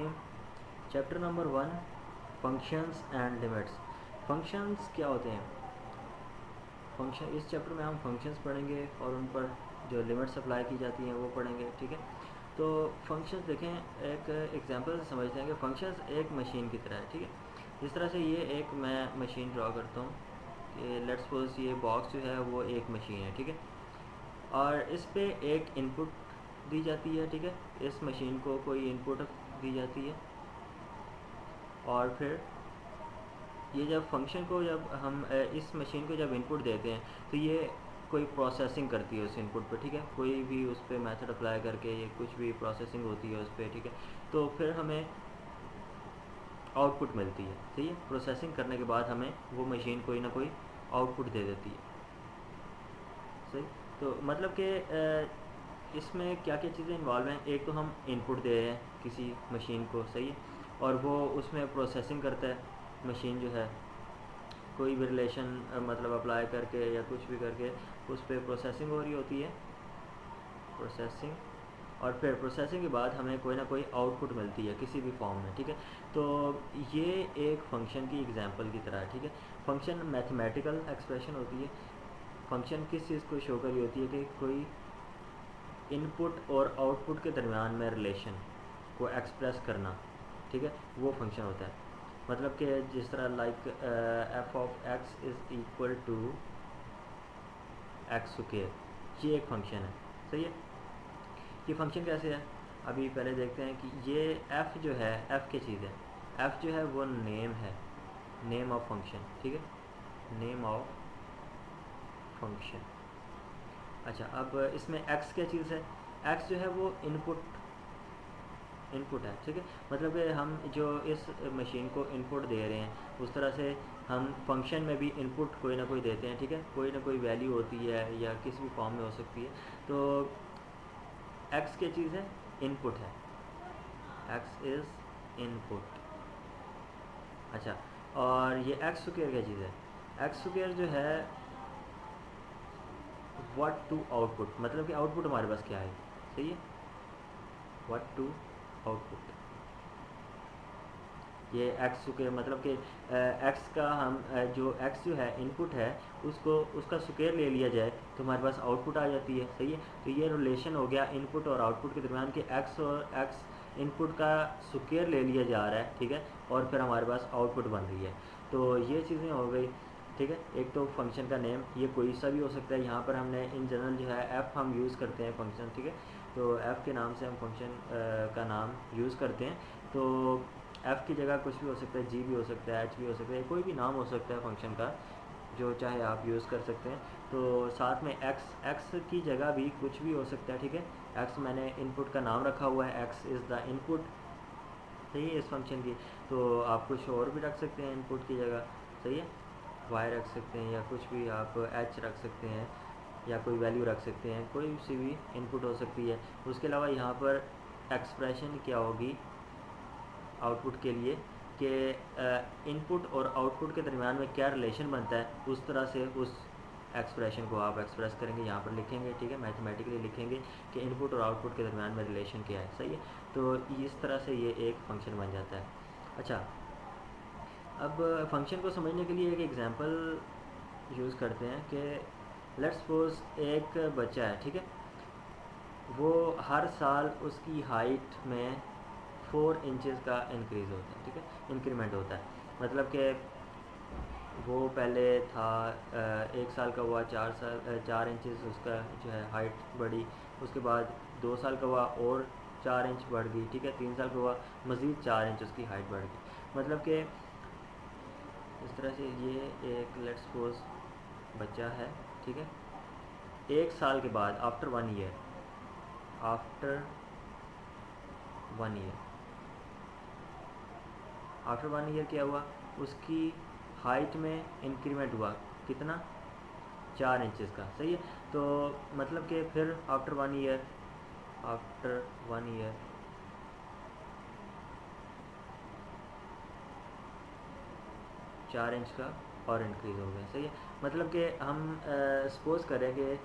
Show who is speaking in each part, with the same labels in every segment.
Speaker 1: Rahim. Chapter number 1, functions and limits. Functions क्या होते हैं? फंक्शन, इस चैप्टर में हम फंक्शंस पढ़ेंगे और उन पर जो लिमिट्स अप्लाई की जाती हैं वो पढ़ेंगे, ठीक है। तो फंक्शंस देखें, एक एग्जांपल से समझते हैं कि फंक्शंस एक मशीन की तरह है, ठीक है। जिस तरह से ये एक मैं मशीन ड्रॉ करता हूँ कि लेट्स सपोज ये बॉक्स जो है वो एक मशीन है, ठीक है। और इस पे एक इनपुट दी जाती है, ठीक है। इस मशीन को कोई इनपुट दी जाती है और फिर ये जब फंक्शन को जब हम इस मशीन को जब इनपुट देते हैं तो ये कोई प्रोसेसिंग करती है उस इनपुट पे, ठीक है। कोई भी उस पर मेथड अप्लाई करके ये कुछ भी प्रोसेसिंग होती है उस पर, ठीक है। तो फिर हमें आउटपुट मिलती है, सही है। प्रोसेसिंग करने के बाद हमें वो मशीन कोई ना कोई आउटपुट दे देती है, सही। तो मतलब कि इसमें क्या क्या चीज़ें इन्वॉल्व हैं। एक तो हम इनपुट दे रहे हैं किसी मशीन को, सही है, और वो उसमें प्रोसेसिंग करता है। मशीन जो है कोई भी रिलेशन मतलब अप्लाई करके या कुछ भी करके उस पर प्रोसेसिंग हो रही होती है, प्रोसेसिंग। और फिर प्रोसेसिंग के बाद हमें कोई ना कोई आउटपुट मिलती है किसी भी फॉर्म में, ठीक है। तो ये एक फंक्शन की एग्जांपल की तरह है, ठीक है। फंक्शन मैथमेटिकल एक्सप्रेशन होती है। फंक्शन किस चीज़ को शो करी होती है कि कोई इनपुट और आउटपुट के दरमियान में रिलेशन को एक्सप्रेस करना, ठीक है, वो फंक्शन होता है। मतलब कि जिस तरह like F of x is equal to x square, ये एक फंक्शन है, सही है। ये फंक्शन कैसे है, अभी पहले देखते हैं कि ये एफ़ जो है, एफ़ क्या चीज़ है। एफ़ जो है वो नेम है, नेम ऑफ फंक्शन, ठीक है, नेम ऑफ फंक्शन। अच्छा, अब इसमें एक्स क्या चीज़ है। एक्स जो है वो इनपुट है, ठीक है। मतलब कि हम जो इस मशीन को इनपुट दे रहे हैं उस तरह से हम फंक्शन में भी इनपुट कोई ना कोई देते हैं, ठीक है। कोई ना कोई वैल्यू होती है या किसी भी फॉर्म में हो सकती है। तो एक्स क्या चीज़ है, इनपुट है, एक्स इज़ इनपुट। अच्छा, और ये एक्स स्क्वायर क्या चीज़ है। एक्स स्क्वायर जो है व्हाट टू आउटपुट, मतलब कि आउटपुट हमारे पास क्या है, सही है, व्हाट टू आउटपुट। ये एक्स स्क्वायर मतलब कि एक्स का हम जो एक्स जो है इनपुट है उसको उसका स्क्वायर ले लिया जाए तो हमारे पास आउटपुट आ जाती है, सही है। तो ये रिलेशन हो गया इनपुट और आउटपुट के दरमियान कि एक्स और एक्स इनपुट का स्क्वायर ले लिया जा रहा है, ठीक है, और फिर हमारे पास आउटपुट बन रही है। तो ये चीज़ें हो गई, ठीक है। एक तो फंक्शन का नेम, ये कोई सा भी हो सकता है। यहाँ पर हमने इन जनरल जो है एफ़ हम यूज़ करते हैं फंक्शन, ठीक है। तो एफ़ के नाम से हम फंक्शन का नाम यूज़ करते हैं। तो एफ़ की जगह कुछ भी हो सकता है, जी भी हो सकता है, एच भी हो सकता है, कोई भी नाम हो सकता है फंक्शन का जो चाहे आप यूज़ कर सकते हैं। तो साथ में एक्स, एक्स की जगह भी कुछ भी हो सकता है, ठीक है। एक्स मैंने इनपुट का नाम रखा हुआ है, एक्स इज़ द इनपुट, सही है, इस फंक्शन की। तो आप कुछ और भी रख सकते हैं इनपुट की जगह, सही है, वाई रख सकते हैं या कुछ भी आप एच रख सकते हैं या कोई वैल्यू रख सकते हैं, कोई सी भी इनपुट हो सकती है। उसके अलावा यहाँ पर एक्सप्रेशन क्या होगी आउटपुट के लिए कि इनपुट और आउटपुट के दरमियान में क्या रिलेशन बनता है, उस तरह से उस एक्सप्रेशन को आप एक्सप्रेस करेंगे, यहाँ पर लिखेंगे, ठीक है, मैथमेटिकली लिखेंगे कि इनपुट और आउटपुट के दरमियान में रिलेशन क्या है, सही है। तो इस तरह से ये एक फंक्शन बन जाता है। अच्छा, अब फंक्शन को समझने के लिए एक एग्जांपल यूज़ करते हैं कि लेट्स सपोज एक बच्चा है, ठीक है। वो हर साल उसकी हाइट में 4 इंचज़ का इंक्रीज़ होता है, ठीक है, इंक्रीमेंट होता है। मतलब कि वो पहले था 1 साल का हुआ 4 इंचज़ उसका जो है हाइट बढ़ी। उसके बाद 2 साल का हुआ और 4 इंच बढ़ गई, ठीक है। 3 साल का हुआ मज़ीद 4 इंच उसकी हाइट बढ़ गई। मतलब कि इस तरह से ये एक लेट्स सपोज बच्चा है, ठीक है। 1 साल के बाद after 1 year, after 1 year, after 1 year क्या हुआ, उसकी हाइट में इंक्रीमेंट हुआ, कितना, 4 इंचज़ का, सही है। तो मतलब कि फिर after 1 year, after 1 year 4 inch का और इंक्रीज़ हो गया, सही है। मतलब कि हम सपोज़ करें कि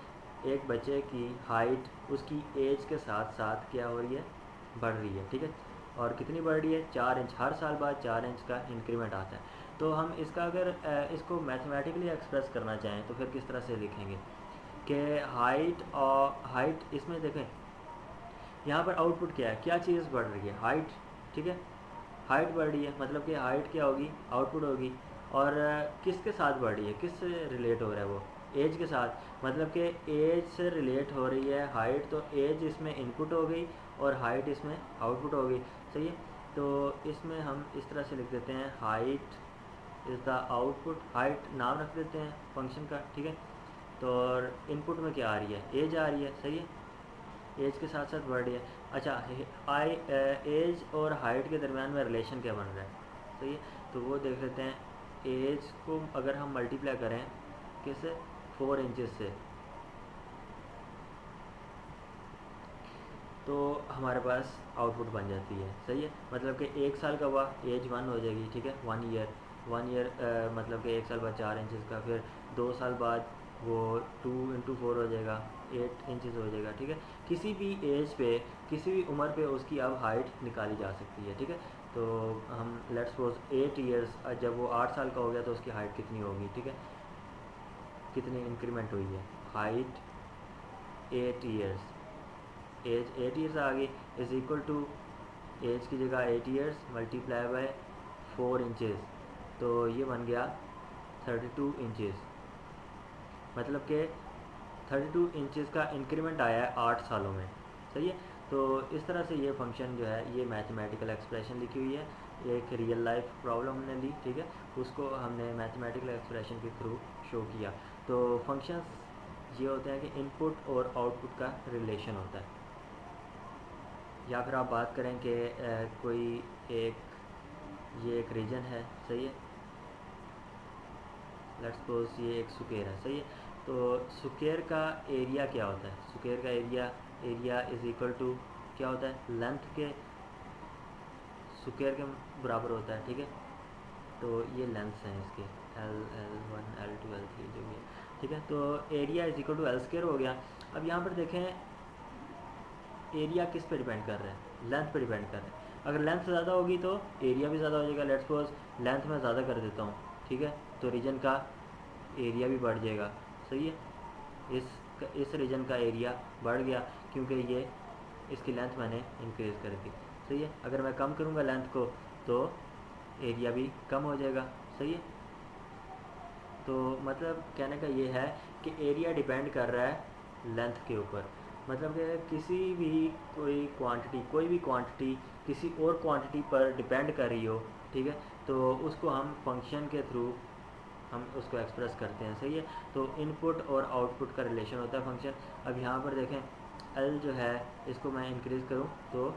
Speaker 1: एक बच्चे की हाइट उसकी एज के साथ साथ क्या हो रही है, बढ़ रही है, ठीक है। और कितनी बढ़ रही है, 4 इंच। हर साल बाद 4 इंच का इंक्रीमेंट आता है। तो हम इसका अगर इसको मैथमेटिकली एक्सप्रेस करना चाहें तो फिर किस तरह से लिखेंगे कि हाइट और हाइट, इसमें देखें यहाँ पर आउटपुट क्या है, क्या चीज़ बढ़ रही है, हाइट, ठीक है, हाइट बढ़ रही है, मतलब कि हाइट क्या होगी, आउटपुट होगी। और किसके साथ बढ़ रही है, किस से रिलेट हो रहा है वो, एज के साथ, मतलब कि एज से रिलेट हो रही है हाइट, तो एज इसमें इनपुट हो गई और हाइट इसमें आउटपुट हो गई, सही है। तो इसमें हम इस तरह से लिख देते हैं, height is the output, height नाम रख देते हैं फंक्शन का, ठीक है। तो और इनपुट में क्या आ रही है, एज आ रही है, सही है, एज के साथ साथ बढ़ रही है। अच्छा, एज और हाइट के दरमियान में रिलेशन क्या बन रहा है, सही है। तो वो देख लेते हैं, एज को अगर हम मल्टीप्लाई करें किससे, 4 इंचज़ से, तो हमारे पास आउटपुट बन जाती है, सही है। मतलब कि 1 साल का हुआ, एज 1 हो जाएगी, ठीक है, 1 ईयर मतलब कि 1 साल बाद 4 इंचज़ का, फिर 2 साल बाद वो 2 × 4 हो जाएगा, 8 इंचज़ हो जाएगा, ठीक है। किसी भी एज पे, किसी भी उम्र पे उसकी अब हाइट निकाली जा सकती है, ठीक है। तो हम लेट्स सपोज 8 ईयर्स, जब वो 8 साल का हो गया तो उसकी हाइट कितनी होगी, ठीक है, कितनी इंक्रीमेंट हुई है, हाइट 8 ईयर्स, एज 8 ईयर्स आ गई, इज़ इक्वल टू एज की जगह 8 ईयर्स मल्टीप्लाई बाय 4 इंचज़, तो ये बन गया 32 इंचज़। मतलब कि 32 इंचज़ का इंक्रीमेंट आया है 8 सालों में, सही है। तो इस तरह से ये फंक्शन जो है, ये मैथमेटिकल एक्सप्रेशन लिखी हुई है, एक रियल लाइफ प्रॉब्लम हमने ली, ठीक है, उसको हमने मैथमेटिकल एक्सप्रेशन के थ्रू शो किया। तो फंक्शंस ये होते हैं कि इनपुट और आउटपुट का रिलेशन होता है। या फिर आप बात करें कि कोई एक, ये एक रीजन है, सही है, लेट्स सपोज ये एक स्क्वायर है, सही है। तो स्क्वायर का एरिया क्या होता है, स्क्वायर का एरिया इज़ इक्वल टू क्या होता है, लेंथ के स्क्वायर के बराबर होता है, ठीक है। तो ये लेंथ्स हैं इसके, L1 L2 L3 जो भी है, ठीक है। तो area is equal to L square हो गया। अब यहाँ पर देखें, एरिया किस पे डिपेंड कर रहा है, लेंथ पे डिपेंड कर रहा है। अगर लेंथ ज़्यादा होगी तो एरिया भी ज़्यादा हो जाएगा। लेट्स सपोज लेंथ मैं ज़्यादा कर देता हूँ, ठीक है, तो रीजन का एरिया भी बढ़ जाएगा, सही है। इस रीजन का एरिया बढ़ गया क्योंकि ये इसकी लेंथ मैंने इंक्रीज़ कर दी, सही है। अगर मैं कम करूँगा लेंथ को तो एरिया भी कम हो जाएगा, सही है। तो मतलब कहने का ये है कि एरिया डिपेंड कर रहा है लेंथ के ऊपर। मतलब कि किसी भी कोई भी क्वांटिटी किसी और क्वांटिटी पर डिपेंड कर रही हो, ठीक है, तो उसको हम फंक्शन के थ्रू हम उसको एक्सप्रेस करते हैं, सही है। तो इनपुट और आउटपुट का रिलेशन होता है फंक्शन। अब यहाँ पर देखें, एल जो है इसको मैं इंक्रीज़ करूँ तो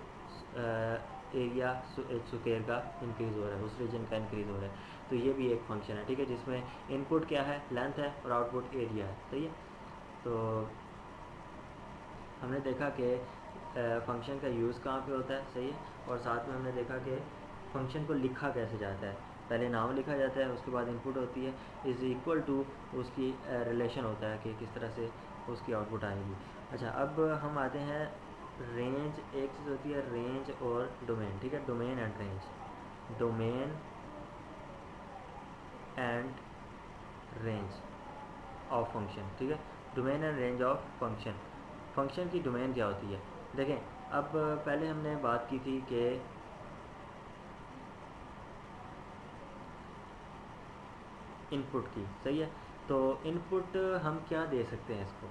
Speaker 1: एरिया स्क्वायर का इंक्रीज़ हो रहा है, उस रीजन का इंक्रीज़ हो रहा है। तो ये भी एक फंक्शन है, ठीक है, जिसमें इनपुट क्या है, लेंथ है, और आउटपुट एरिया है, सही है। तो हमने देखा कि फंक्शन का यूज़ कहाँ पे होता है, सही है। और साथ में हमने देखा कि फंक्शन को लिखा कैसे जाता है, पहले नाम लिखा जाता है, उसके बाद इनपुट होती है, इज़ इक्वल टू उसकी रिलेशन होता है कि किस तरह से उसकी आउटपुट आएगी। अच्छा, अब हम आते हैं रेंज, एक चीज़ होती है रेंज और डोमेन, ठीक है, domain and range, domain and range of function, ठीक है, domain and range of function. Function की डोमेन क्या होती है, देखें। अब पहले हमने बात की थी कि इनपुट की, सही है। तो इनपुट हम क्या दे सकते हैं इसको,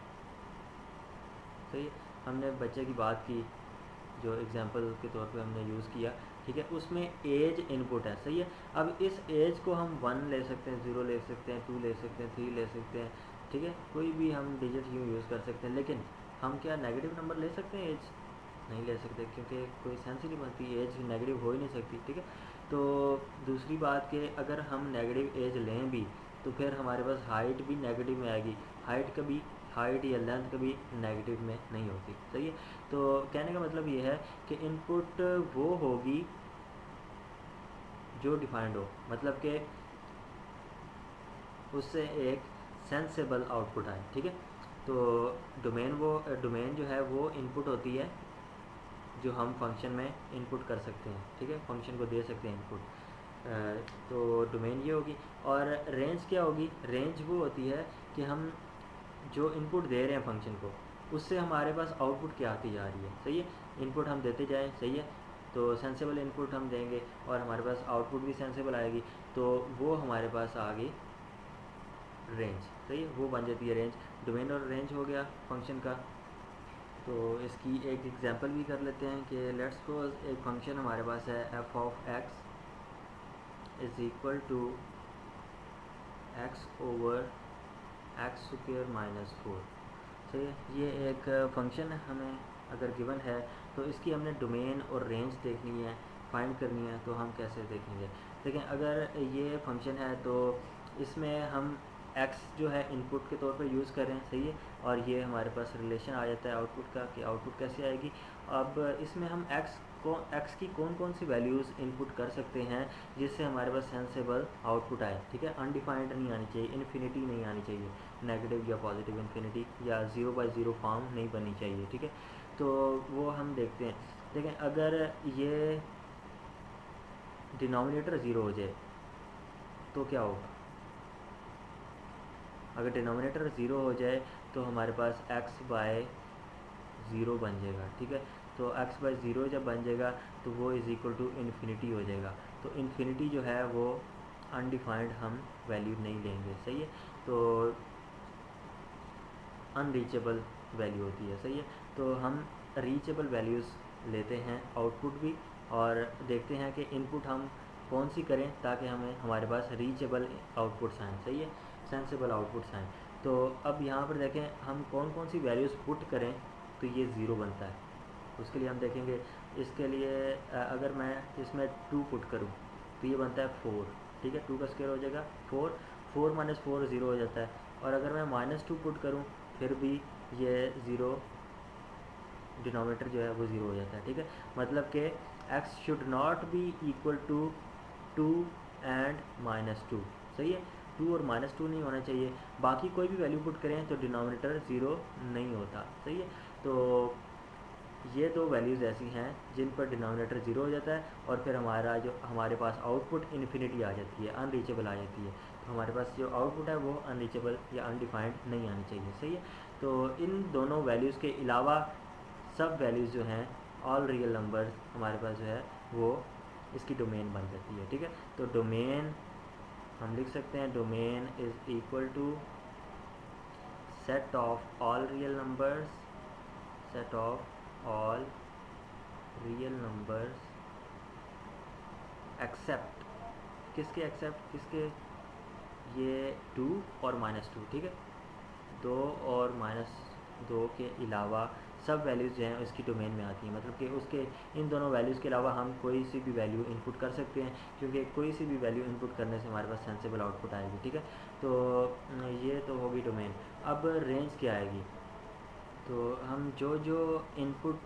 Speaker 1: सही है। हमने बच्चे की बात की जो एग्जांपल के तौर पे हमने यूज़ किया, ठीक है, उसमें एज इनपुट है, सही है। अब इस एज को हम 1 ले सकते हैं, 0 ले सकते हैं, 2 ले सकते हैं, 3 ले सकते हैं, ठीक है, कोई भी हम डिजिट यूज़ कर सकते हैं। लेकिन हम क्या नेगेटिव नंबर ले सकते हैं एज, नहीं ले सकते, क्योंकि कोई सेंस ही नहीं बनती, एज नेगेटिव हो ही नहीं सकती, ठीक है। तो दूसरी बात कि अगर हम नेगेटिव एज लें भी तो फिर हमारे पास हाइट भी नेगेटिव में आएगी, हाइट या लेंथ कभी नेगेटिव में नहीं होती, सही है। तो कहने का मतलब ये है कि इनपुट वो होगी जो डिफाइंड हो, मतलब कि उससे एक सेंसेबल आउटपुट आए, ठीक है। तो डोमेन जो है वो इनपुट होती है जो हम फंक्शन में इनपुट कर सकते हैं, ठीक है, फंक्शन को दे सकते हैं इनपुट। तो डोमेन ये होगी। और रेंज क्या होगी? रेंज वो होती है कि हम जो इनपुट दे रहे हैं फंक्शन को, उससे हमारे पास आउटपुट क्या आती जा रही है, सही है। इनपुट हम देते जाएं, सही है, तो सेंसेबल इनपुट हम देंगे और हमारे पास आउटपुट भी सेंसेबल आएगी, तो वो हमारे पास आ गई रेंज, सही है, वो बन जाती है रेंज। डोमेन और रेंज हो गया फंक्शन का। तो इसकी एक एग्जांपल भी कर लेते हैं कि लेट्स सपोज एक फंक्शन हमारे पास है f of x is equal to x over x square minus 4, सही है। ये एक फंक्शन हमें अगर गिवन है तो इसकी हमने डोमेन और रेंज देखनी है, फाइंड करनी है, तो हम कैसे देखेंगे? देखें, अगर ये फंक्शन है तो इसमें हम x जो है इनपुट के तौर पर यूज़ कर रहे हैं, सही है, और ये हमारे पास रिलेशन आ जाता है आउटपुट का कि आउटपुट कैसे आएगी। अब इसमें हम x की कौन कौन सी वैल्यूज़ इनपुट कर सकते हैं जिससे हमारे पास सेंसेबल आउटपुट आए, ठीक है। अनडिफाइंड नहीं आनी चाहिए, इन्फिनिटी नहीं आनी चाहिए, नेगेटिव या पॉजिटिव इन्फिनिटी, या 0/0 फॉर्म नहीं बननी चाहिए, ठीक है। तो वो हम देखते हैं। देखें, अगर ये डिनोमिनेटर 0 हो जाए तो क्या होगा? अगर डिनोमिनेटर 0 हो जाए तो हमारे पास x/0 बन जाएगा, ठीक है। तो x/0 जब बन जाएगा तो वो इज़ इक्वल टू इन्फिनिटी हो जाएगा। तो इन्फिनिटी जो है वो अनडिफाइंड हम वैल्यू नहीं लेंगे, सही है, तो अनरीचेबल वैल्यू होती है, सही है। तो हम रीचेबल वैल्यूज़ लेते हैं आउटपुट भी, और देखते हैं कि इनपुट हम कौन सी करें ताकि हमें हमारे पास रीचेबल आउटपुट्स आएँ, सही है, सेंसेबल आउटपुट्स आएँ। तो अब यहाँ पर देखें हम कौन कौन सी वैल्यूज़ पुट करें तो ये 0 बनता है। उसके लिए हम देखेंगे, इसके लिए अगर मैं इसमें 2 पुट करूँ तो ये बनता है 4, ठीक है, 2 का स्क्वायर हो जाएगा 4, 4 - 4 0 हो जाता है। और अगर मैं -2 पुट करूँ फिर भी ये 0, डिनोमिनेटर जो है वो 0 हो जाता है, ठीक है। मतलब कि x should not be equal to 2 and -2, सही है, 2 और -2 नहीं होना चाहिए। बाकी कोई भी वैल्यू पुट करें तो डिनोमिनेटर 0 नहीं होता, सही है। तो ये दो वैल्यूज़ ऐसी हैं जिन पर डिनोमिनेटर 0 हो जाता है और फिर हमारे पास आउटपुट इन्फिनिटी आ जाती है, अनरीचेबल आ जाती है। तो हमारे पास जो आउटपुट है वो अनरीचेबल या अनडिफाइंड नहीं आनी चाहिए, सही है। तो इन दोनों वैल्यूज़ के अलावा सब वैल्यूज़ जो हैं ऑल रियल नंबर्स हमारे पास जो है वो इसकी डोमेन बन जाती है, ठीक है। तो डोमेन हम लिख सकते हैं, domain is equal to set of all real numbers, set of all real numbers except, किसके एक्सेप्ट, किसके, ये 2 और -2, ठीक है, 2 और -2 के अलावा सब वैल्यूज़ जो हैं उसकी डोमेन में आती हैं। मतलब कि उसके इन दोनों वैल्यूज़ के अलावा हम कोई सी भी वैल्यू इनपुट कर सकते हैं, क्योंकि कोई सी भी वैल्यू इनपुट करने से हमारे पास सेंसेबल आउटपुट आएगी, ठीक है। तो ये तो होगी डोमेन। अब रेंज क्या आएगी? तो हम जो जो इनपुट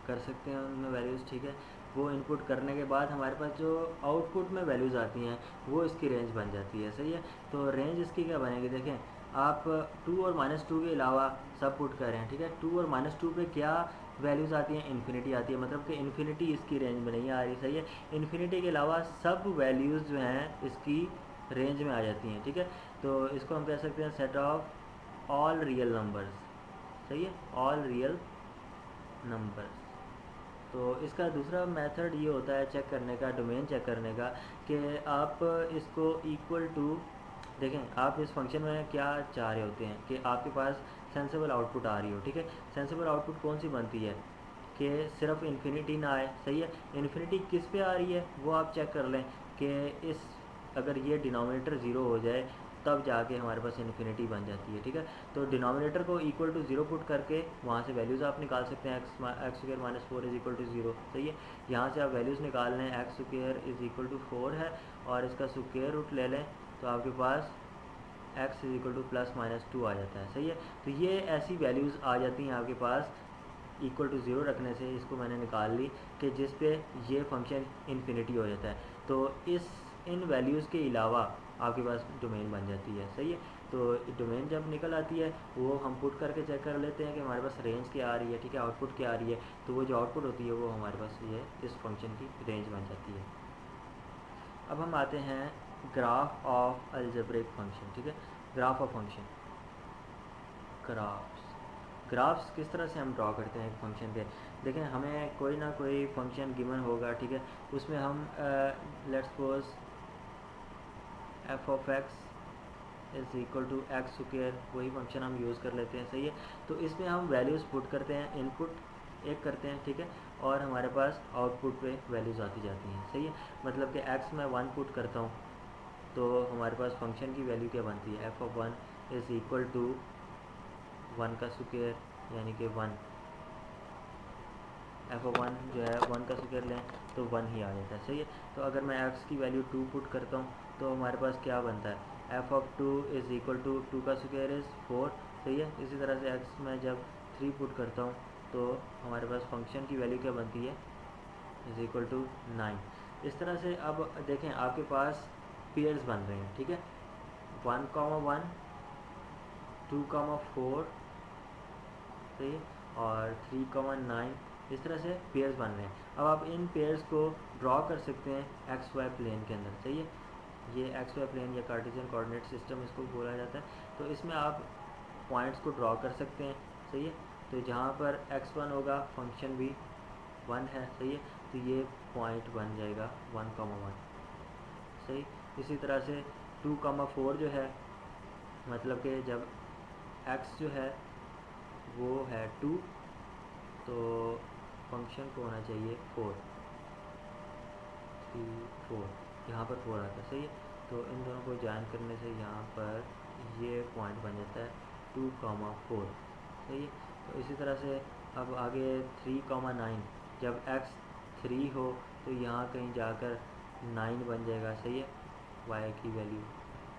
Speaker 1: कर सकते हैं उनमें वैल्यूज़, ठीक है, वो इनपुट करने के बाद हमारे पास जो आउटपुट में वैल्यूज़ आती हैं वो इसकी रेंज बन जाती है, सही है। तो रेंज इसकी क्या बनेगी? देखें, आप 2 और -2 के अलावा सब पुट कर रहे हैं, ठीक है, 2 और -2 पे क्या वैल्यूज़ आती हैं? इन्फिनिटी आती है, मतलब कि इन्फिनिटी इसकी रेंज में नहीं आ रही, सही है। इन्फिनिटी के अलावा सब वैल्यूज़ जो हैं इसकी रेंज में आ जाती हैं, ठीक है। तो इसको हम कह सकते हैं set of all real numbers, सही है, ऑल रियल नंबर्स। तो इसका दूसरा मेथड ये होता है चेक करने का, डोमेन चेक करने का, कि आप इसको इक्वल टू, देखें आप इस फंक्शन में क्या चाह रहे होते हैं कि आपके पास सेंसेबल आउटपुट आ रही हो, ठीक है। सेंसेबल आउटपुट कौन सी बनती है कि सिर्फ इन्फिनिटी ना आए, सही है। इन्फिनिटी किस पे आ रही है वो आप चेक कर लें कि इस अगर ये डिनोमिनेटर 0 हो जाए तब जाके हमारे पास इन्फिनिटी बन जाती है, ठीक है। तो डिनोमिनेटर को इक्वल टू 0 पुट करके वहाँ से वैल्यूज़ आप निकाल सकते हैं, x square -4 is equal to 0, सही है। यहाँ से आप वैल्यूज़ निकाल लें, x square is equal to 4 है और इसका स्क्वायर रूट ले लें तो आपके पास x इज़ इक्वल टू +-2 आ जाता है, सही है। तो ये ऐसी वैल्यूज़ आ जाती हैं आपके पास इक्वल टू 0 रखने से, इसको मैंने निकाल ली कि जिस पे ये फंक्शन इन्फिनिटी हो जाता है। तो इन वैल्यूज़ के अलावा आपके पास डोमेन बन जाती है, सही है। तो डोमेन जब निकल आती है वो हम पुट करके चेक कर लेते हैं कि हमारे पास रेंज क्या आ रही है, ठीक है, आउटपुट क्या आ रही है। तो वो जो आउटपुट होती है वो हमारे पास ये इस फंक्शन की रेंज बन जाती है। अब हम आते हैं ग्राफ ऑफ अलजेब्रिक फंक्शन, ठीक है, ग्राफ ऑफ फंक्शन। ग्राफ्स किस तरह से हम ड्रॉ करते हैं एक फंक्शन के। देखें, हमें कोई ना कोई फंक्शन गिवन होगा, ठीक है, उसमें हम let's suppose f of x is equal to x square, वही फंक्शन हम यूज़ कर लेते हैं, सही है। तो इसमें हम वैल्यूज़ पुट करते हैं, इनपुट एक करते हैं, ठीक है, और हमारे पास आउटपुट पे वैल्यूज़ आती जाती हैं, सही है। मतलब कि एक्स में 1 पुट करता हूँ तो हमारे पास फंक्शन की वैल्यू क्या बनती है, f of 1 is equal to 1 का स्क्वायर यानी कि 1। एफ ऑफ 1 जो है 1 का स्क्वायर लें तो 1 ही आ जाता है, सही है। तो अगर मैं एक्स की वैल्यू 2 पुट करता हूँ तो हमारे पास क्या बनता है, f of 2 is equal to 2 का स्क्वायर इज़ 4, सही है। इसी तरह से एक्स में जब 3 पुट करता हूँ तो हमारे पास फंक्शन की वैल्यू क्या बनती है, इज़ इक्वल टू 9। इस तरह से अब देखें आपके पास पेयर्स बन रहे हैं, ठीक है, 1,1 2,4, सही है, और 3,9, इस तरह से पेयर्स बन रहे हैं। अब आप इन पेयर्स को ड्रॉ कर सकते हैं एक्स वाई प्लेन के अंदर, सही है। ये एक्स वाई प्लेन या कार्टेशियन कोऑर्डिनेट सिस्टम इसको बोला जाता है। तो इसमें आप पॉइंट्स को ड्रॉ कर सकते हैं, सही है। तो जहाँ पर x1 होगा फंक्शन भी 1 है, सही है, तो ये पॉइंट बन जाएगा 1,1, सही। इसी तरह से 2,4 जो है, मतलब कि जब x जो है वो है 2 तो फंक्शन को होना चाहिए 4, 3 4, यहाँ पर 4 आता है, सही है। तो इन दोनों को ज्वाइन करने से यहाँ पर ये पॉइंट बन जाता है 2,4, सही है। तो इसी तरह से अब आगे 3,9, जब x 3 हो तो यहाँ कहीं जाकर 9 बन जाएगा, सही है। y की वैल्यू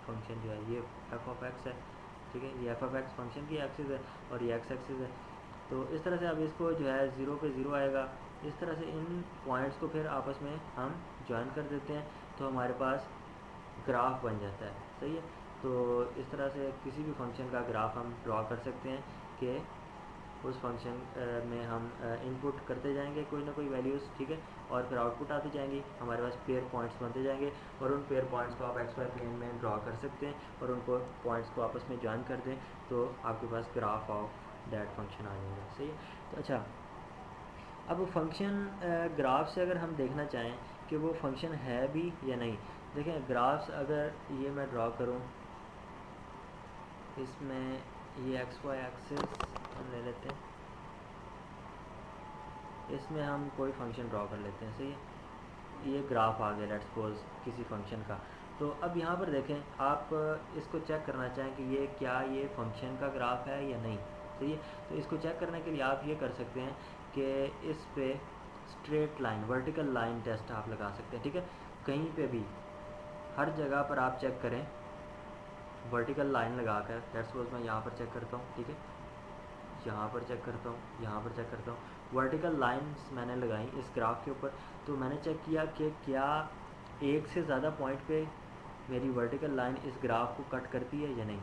Speaker 1: फंक्शन जो है ये एफ ऑफ एक्स है, ठीक है, ये एफ ऑफ एक्स फंक्शन की एक्सिस है और ये एक्स एक्सिस है। तो इस तरह से अब इसको जो है 0 पे 0 आएगा। इस तरह से इन पॉइंट्स को फिर आपस में हम ज्वाइन कर देते हैं तो हमारे पास ग्राफ बन जाता है, सही है। तो इस तरह से किसी भी फंक्शन का ग्राफ हम ड्रॉ कर सकते हैं कि उस फंक्शन में हम इनपुट करते जाएंगे कोई ना कोई वैल्यूज़, ठीक है, और फिर आउटपुट आती जाएंगी, हमारे पास पेयर पॉइंट्स बनते जाएंगे और उन पेयर पॉइंट्स को आप एक्स वाई प्लेन में ड्रॉ कर सकते हैं और उनको पॉइंट्स को आपस में ज्वाइन कर दें तो आपके पास ग्राफ ऑफ दैट फंक्शन आ जाएगा, सही है। तो अच्छा, अब फंक्शन ग्राफ से अगर हम देखना चाहें कि वो फंक्शन है भी या नहीं, देखें ग्राफ्स अगर ये मैं ड्रॉ करूँ, इसमें ये एक्स वाई एक्सिस हम ले लेते हैं, इसमें हम कोई फंक्शन ड्रॉ कर लेते हैं, सही है। ये ग्राफ आ गया लेट्स सपोज किसी फंक्शन का। तो अब यहाँ पर देखें, आप इसको चेक करना चाहें कि ये क्या ये फंक्शन का ग्राफ है या नहीं, सही है। तो इसको चेक करने के लिए आप ये कर सकते हैं कि इस पे straight line vertical line test आप लगा सकते हैं, ठीक है। कहीं पे भी हर जगह पर आप चेक करें वर्टिकल लाइन लगाकर, लेट्स सपोज मैं यहाँ पर चेक करता हूँ, ठीक है, यहाँ पर चेक करता हूँ, यहाँ पर चेक करता हूँ, वर्टिकल लाइंस मैंने लगाई इस ग्राफ के ऊपर। तो मैंने चेक किया कि क्या एक से ज़्यादा पॉइंट पे मेरी वर्टिकल लाइन इस ग्राफ को कट करती है या नहीं,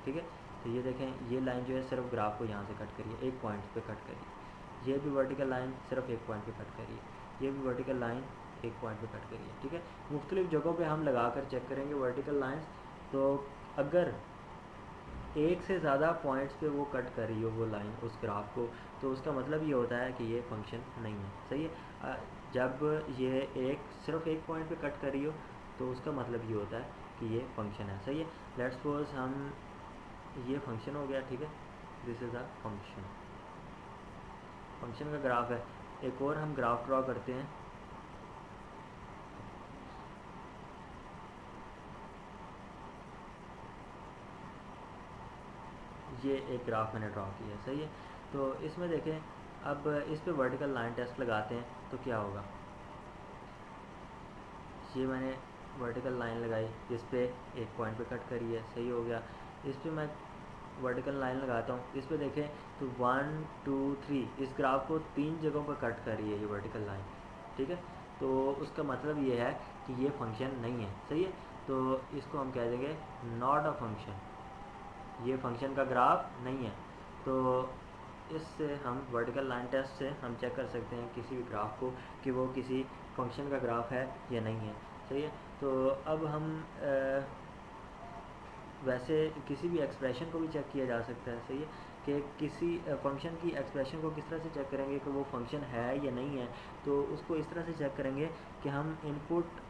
Speaker 1: ठीक है। तो ये देखें, ये लाइन जो है सिर्फ ग्राफ को यहाँ से कट करिए, एक पॉइंट पे कट करिए। ये भी वर्टिकल लाइन सिर्फ एक पॉइंट पे कट करिए, ये भी वर्टिकल लाइन एक पॉइंट पे कट करिए, ठीक है। मुख्तलिफ जगहों पे हम लगा कर चेक करेंगे वर्टिकल लाइंस। तो अगर एक से ज़्यादा पॉइंट्स पे वो कट कर रही हो वो लाइन उस ग्राफ को, तो उसका मतलब ये होता है कि ये फंक्शन नहीं है, सही है। जब ये सिर्फ एक पॉइंट पे कट कर रही हो तो उसका मतलब ये होता है कि ये फंक्शन है, सही है। लेट्स सपोज हम ये फंक्शन हो गया, ठीक है, this is a function, function का ग्राफ है। एक और हम ग्राफ ड्रॉ करते हैं, ये एक ग्राफ मैंने ड्रॉ किया है, सही है। तो इसमें देखें, अब इस पे वर्टिकल लाइन टेस्ट लगाते हैं तो क्या होगा, ये मैंने वर्टिकल लाइन लगाई, इस पे एक पॉइंट पे कट करी है, सही हो गया। इस पे मैं वर्टिकल लाइन लगाता हूँ, इस पे देखें तो 1 2 3 इस ग्राफ को 3 जगहों पर कट कर रही है ये वर्टिकल लाइन, ठीक है। तो उसका मतलब ये है कि ये फंक्शन नहीं है, सही है। तो इसको हम कह देंगे नॉट अ फंक्शन, ये फंक्शन का ग्राफ नहीं है। तो इससे हम वर्टिकल लाइन टेस्ट से हम चेक कर सकते हैं किसी भी ग्राफ को कि वो किसी फंक्शन का ग्राफ है या नहीं है। सही है। तो अब हम वैसे किसी भी एक्सप्रेशन को भी चेक किया जा सकता है। सही है कि किसी फंक्शन की एक्सप्रेशन को किस तरह से चेक करेंगे कि वो फंक्शन है या नहीं है। तो उसको इस तरह से चेक करेंगे कि हम इनपुट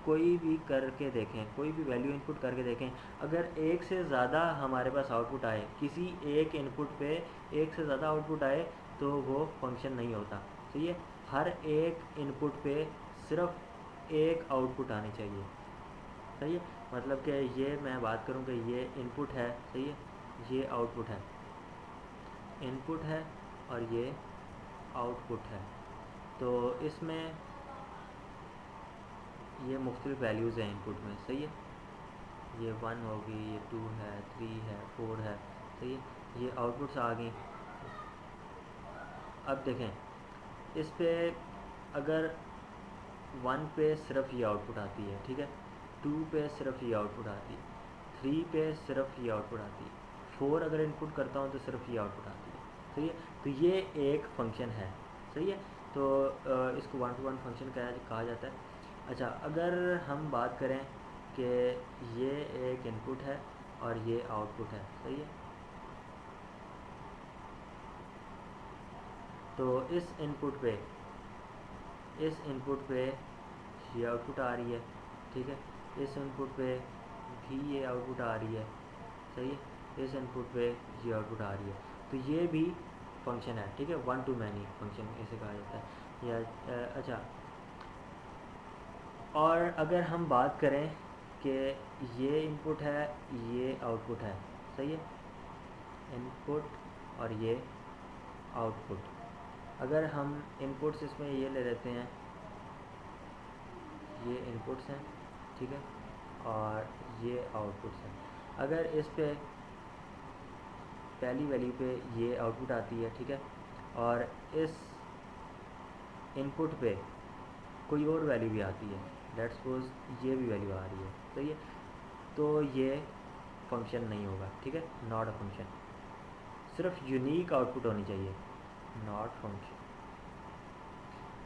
Speaker 1: कोई भी करके देखें, कोई भी वैल्यू इनपुट करके देखें। अगर एक से ज़्यादा हमारे पास आउटपुट आए, किसी एक इनपुट पे एक से ज़्यादा आउटपुट आए, तो वो फंक्शन नहीं होता। सही है। हर एक इनपुट पे सिर्फ एक आउटपुट आनी चाहिए। सही है। मतलब कि ये मैं बात करूँ कि ये इनपुट है। सही है। ये आउटपुट है, इनपुट है और ये आउटपुट है। तो इसमें ये मुख्तलिफ वैल्यूज़ हैं इनपुट में। सही है। ये 1 होगी, ये 2 है, 3 है, 4 है। सही है। ये आउटपुट्स आ गई। अब देखें इस पे अगर 1 पे सिर्फ ये आउटपुट आती है, ठीक है, 2 पे सिर्फ ये आउटपुट आती है, 3 पे सिर्फ ये आउटपुट आती है, 4 अगर इनपुट करता हूँ तो सिर्फ ये आउटपुट आती है। सही है। तो ये एक फंक्शन है। सही है। तो इसको 1 to 1 फंक्शन कहा जाता है। अच्छा, अगर हम बात करें कि ये एक इनपुट है और ये आउटपुट है। सही है। तो इस इनपुट पे ये आउटपुट आ रही है। ठीक है। इस इनपुट पे भी ये आउटपुट आ रही है। सही है। इस इनपुट पे ये आउटपुट आ रही है। तो ये भी फंक्शन है। ठीक है। 1 to मैनी फंक्शन इसे कहा जाता है। या अच्छा, और अगर हम बात करें कि ये इनपुट है, ये आउटपुट है। सही है। इनपुट और ये आउटपुट। अगर हम इनपुट्स इसमें ये ले लेते हैं, ये इनपुट्स हैं, ठीक है, और ये आउटपुट्स हैं। अगर इस पे पहली वैल्यू पे ये आउटपुट आती है, ठीक है, और इस इनपुट पे कोई और वैल्यू भी आती है, लेट्स सपोज ये भी वैल्यू आ रही है। सही है। तो ये फंक्शन नहीं होगा। ठीक है। Not a function. सिर्फ यूनिक आउटपुट होनी चाहिए, नॉट फंक्शन।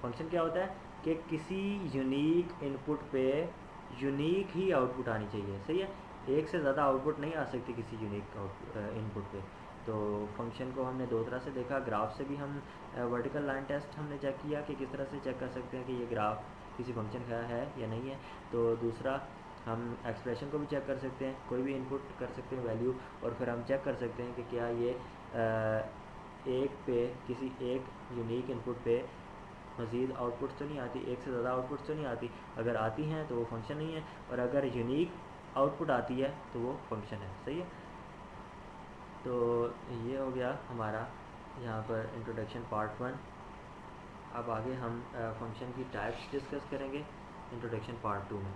Speaker 1: फंक्शन क्या होता है कि किसी यूनिक इनपुट पे यूनिक ही आउटपुट आनी चाहिए। सही है। एक से ज़्यादा आउटपुट नहीं आ सकती किसी यूनिक इनपुट पे। तो फंक्शन को हमने दो तरह से देखा। ग्राफ से भी हम वर्टिकल लाइन टेस्ट हमने चेक किया कि किस तरह से चेक कर सकते हैं कि ये ग्राफ किसी फंक्शन का है या नहीं है। तो दूसरा, हम एक्सप्रेशन को भी चेक कर सकते हैं, कोई भी इनपुट कर सकते हैं वैल्यू, और फिर हम चेक कर सकते हैं कि क्या ये एक पे किसी एक यूनिक इनपुट पे मज़ीद आउटपुट्स तो नहीं आती, एक से ज़्यादा आउटपुट्स तो नहीं आती। अगर आती हैं तो वो फंक्शन नहीं है, और अगर यूनिक आउटपुट आती है तो वो फंक्शन है। सही है। तो ये हो गया हमारा यहाँ पर इंट्रोडक्शन पार्ट 1। अब आगे हम फंक्शन की टाइप्स डिस्कस करेंगे इंट्रोडक्शन पार्ट 2 में।